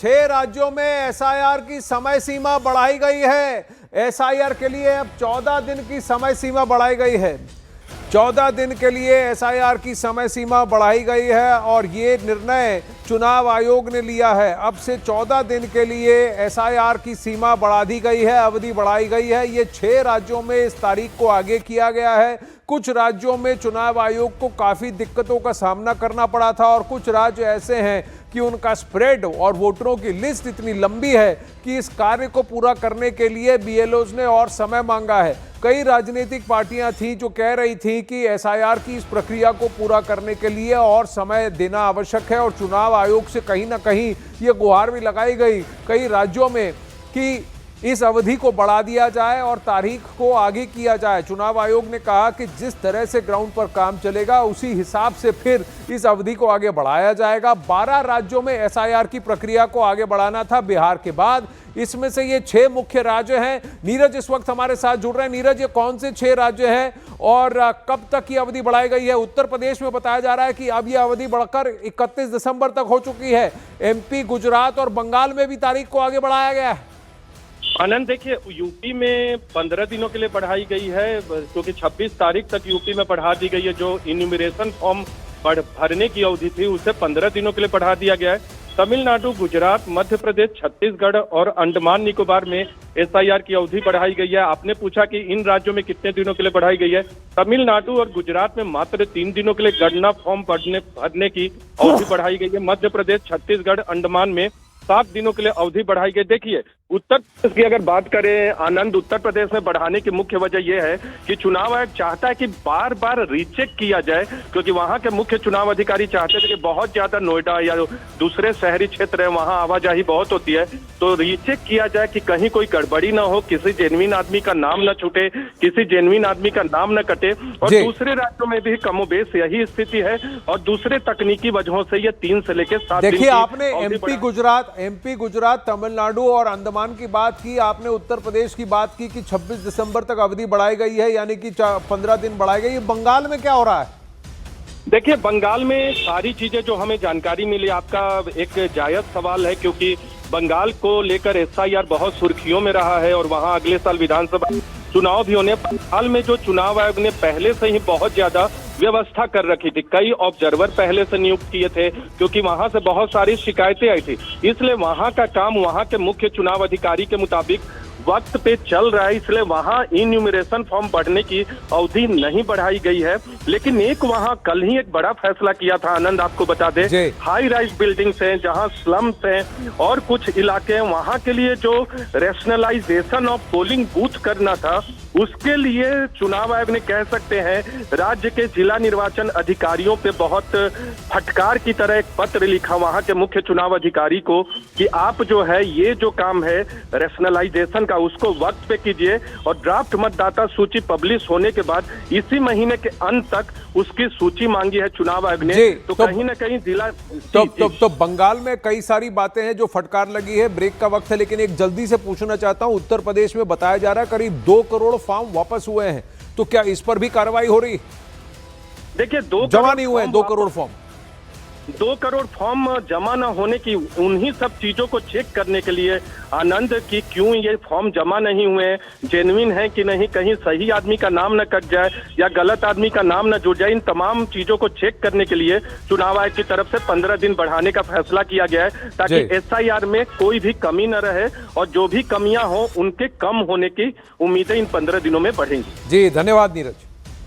6 राज्यों में एसआईआर की समय सीमा बढ़ाई गई है। एसआईआर के लिए अब 14 दिन की समय सीमा बढ़ाई गई है। 14 दिन के लिए एसआईआर की समय सीमा बढ़ाई गई है और ये निर्णय चुनाव आयोग ने लिया है। अब से 14 दिन के लिए एसआईआर की सीमा बढ़ा दी गई है, अवधि बढ़ाई गई है। ये 6 राज्यों में इस तारीख को आगे किया गया है। कुछ राज्यों में चुनाव आयोग को काफ़ी दिक्कतों का सामना करना पड़ा था और कुछ राज्य ऐसे हैं कि उनका स्प्रेड और वोटरों की लिस्ट इतनी लंबी है कि इस कार्य को पूरा करने के लिए बीएलओज ने और समय मांगा है। कई राजनीतिक पार्टियां थीं जो कह रही थीं कि एसआईआर की इस प्रक्रिया को पूरा करने के लिए और समय देना आवश्यक है और चुनाव आयोग से कहीं ना कहीं ये गुहार भी लगाई गई कई राज्यों में कि इस अवधि को बढ़ा दिया जाए और तारीख को आगे किया जाए। चुनाव आयोग ने कहा कि जिस तरह से ग्राउंड पर काम चलेगा उसी हिसाब से फिर इस अवधि को आगे बढ़ाया जाएगा। 12 राज्यों में एसआईआर की प्रक्रिया को आगे बढ़ाना था बिहार के बाद। इसमें से ये 6 मुख्य राज्य हैं। नीरज इस वक्त हमारे साथ जुड़ रहे हैं। नीरज, ये कौन से 6 राज्य हैं और कब तक ये अवधि बढ़ाई गई है? उत्तर प्रदेश में बताया जा रहा है कि अब ये अवधि बढ़कर 31 दिसंबर तक हो चुकी है। एमपी, गुजरात और बंगाल में भी तारीख को आगे बढ़ाया गया है। आनंद, देखिए, यूपी में 15 दिनों के लिए बढ़ाई गई है क्योंकि 26 तारीख तक यूपी में बढ़ा दी गई है। जो इन्यूमरेशन फॉर्म भरने की अवधि थी उसे 15 दिनों के लिए बढ़ा दिया गया है। तमिलनाडु, गुजरात, मध्य प्रदेश, छत्तीसगढ़ और अंडमान निकोबार में एसआईआर की अवधि बढ़ाई गई है। आपने पूछा कि इन राज्यों में कितने दिनों के लिए बढ़ाई गई है। तमिलनाडु और गुजरात में मात्र 3 दिनों के लिए गणना फॉर्म भरने की अवधि बढ़ाई गई है। मध्य प्रदेश, छत्तीसगढ़, अंडमान में 7 दिनों के लिए अवधि बढ़ाई गई। देखिए, उत्तर प्रदेश की अगर बात करें आनंद, उत्तर प्रदेश में बढ़ाने की मुख्य वजह यह है कि चुनाव आयोग चाहता है कि बार बार रीचेक किया जाए क्योंकि वहां के मुख्य चुनाव अधिकारी चाहते थे कि बहुत ज्यादा नोएडा या दूसरे शहरी क्षेत्र है वहां आवाजाही बहुत होती है, तो रीचेक किया जाए कि कहीं कोई गड़बड़ी ना हो, किसी जेन्युइन आदमी का नाम न छूटे, किसी जेन्युइन आदमी का नाम न कटे। और दूसरे राज्यों में भी कमोबेश यही स्थिति है और दूसरे तकनीकी वजहों से ये 3 से लेकर 7 दिन। देखिए, आपने एमपी, गुजरात, तमिलनाडु और अंडमान की बात की, आपने उत्तर प्रदेश की बात की कि 26 दिसंबर तक अवधि बढ़ाई गई है, यानी कि 15 दिन बढ़ाई गई है। बंगाल में क्या हो रहा है? देखिए, बंगाल में सारी चीजें जो हमें जानकारी मिली, आपका एक जायज सवाल है क्योंकि बंगाल को लेकर एसआईआर बहुत सुर्खियों में रहा है और वहां अगले साल विधानसभा चुनाव भी होने। बंगाल में जो चुनाव आयोग ने पहले से ही बहुत ज्यादा व्यवस्था कर रखी थी, कई ऑब्जर्वर पहले से नियुक्त किए थे क्योंकि वहां से बहुत सारी शिकायतें आई थी, इसलिए वहां का काम वहां के मुख्य चुनाव अधिकारी के मुताबिक वक्त पे चल रहा है, इसलिए वहां इन्यूमरेशन फॉर्म बढ़ने की अवधि नहीं बढ़ाई गई है। लेकिन एक वहां कल ही एक बड़ा फैसला किया था आनंद, आपको बता दें, हाई राइज बिल्डिंग्स हैं जहां स्लम्स हैं और कुछ इलाके हैं, वहां के लिए जो रैशनलाइजेशन ऑफ पोलिंग बूथ करना था उसके लिए चुनाव आयोग ने, कह सकते हैं, राज्य के जिला निर्वाचन अधिकारियों पे बहुत फटकार की तरह एक पत्र लिखा वहां के मुख्य चुनाव अधिकारी को कि आप जो है ये जो काम है रैशनलाइजेशन का उसको वक्त पे कीजिए और ड्राफ्ट मतदाता सूची पब्लिश होने के बाद इसी महीने के अंत तक उसकी सूची मांगी है चुनाव आयोग ने। तो कहीं ना कहीं जिला तो बंगाल में कई सारी बातें हैं जो फटकार लगी है। ब्रेक का वक्त है लेकिन एक जल्दी से पूछना चाहता हूं, उत्तर प्रदेश में बताया जा रहा है करीब 2 करोड़ फॉर्म वापस हुए हैं, तो क्या इस पर भी कार्रवाई हो रही? देखिए, 2 जमा नहीं हुए हैं 2 करोड़ फॉर्म। 2 करोड़ फॉर्म जमा न होने की उन्हीं सब चीजों को चेक करने के लिए आनंद की क्यों ये फॉर्म जमा नहीं हुए, जेन्युइन है कि नहीं, कहीं सही आदमी का नाम न कट जाए या गलत आदमी का नाम न जुड़ जाए, इन तमाम चीजों को चेक करने के लिए चुनाव आयोग की तरफ से 15 दिन बढ़ाने का फैसला किया गया है ताकि एसआईआर में कोई भी कमी न रहे और जो भी कमियां हो उनके कम होने की उम्मीदें इन 15 दिनों में बढ़ेंगी। जी, धन्यवाद नीरज।